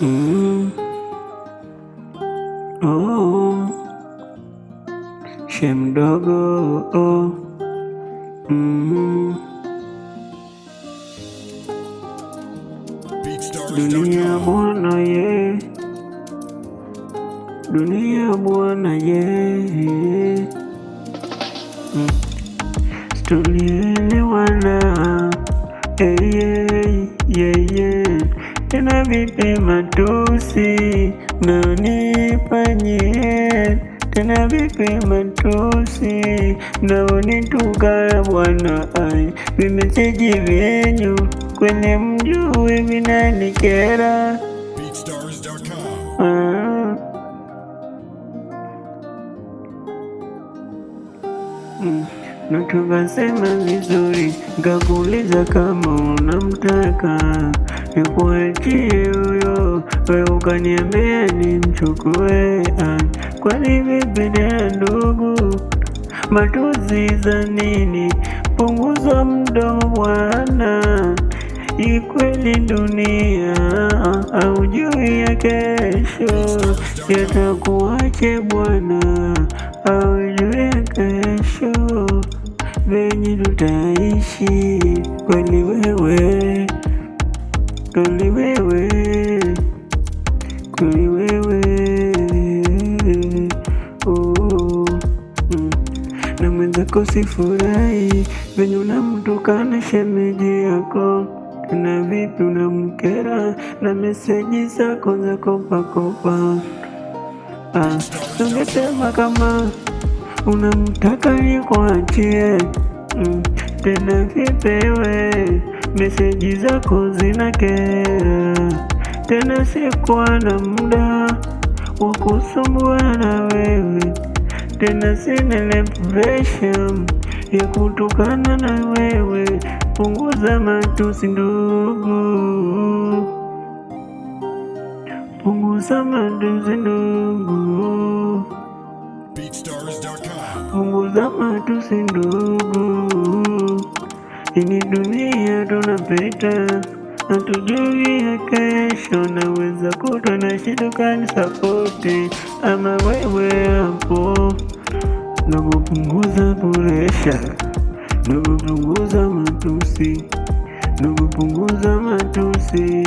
Mm. Oh, shemdogo oh. Mm. Dunia bwana ye, dunia bwana ye. Tulielewana tena vipi matusi mnaonifanyia, tena vipi matusi mnaonituka bwana. Vimeseji vyenyu kwenye mjue vinanikera. Na tukasema vizuri, nikakuuliza kama unamtaka nikuachie huyo, we ukaniambia nimchukue. Kwani vipi tena ndugu, matusi za nini? Punguza mdomo bwana, ikweli dunia haujui ya kesho yatakuache bwana, haujui ya kesho venye tutaishi. Kweli wewe, kweli wewe, kweli wewe na mwenzako sifurahi venye unamtukana shemeji yako. Na vipi unamkera na meseji zako za kopakopa. Ungesema kama unamtaka nikuachie. Tena vipi we, meseji zako zinakera. Tena sikuwa na muda wa kusumbua na wewe, tena sina pressure ya kutukana na wewe. Punguza matusi ndugu, punguza matusi ndugu, punguza matusi ndugu. Ini dunia tunapita, hatujui ya kesho. Naweza kutwa na shida kanisapoti, ama wewe hapo. Nakupunguza puresha, nakupunguza matusi, nakupunguza matusi.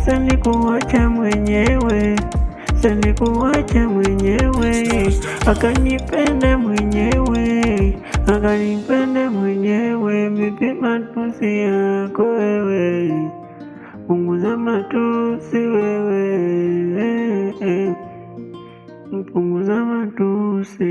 Salikuacha mwenyewe, salikuacha mwenyewe, akanipenda mwenyewe, akanipenda mwenyewe. Vipi matusi yako wewe? Punguza matusi wewe, punguza matusi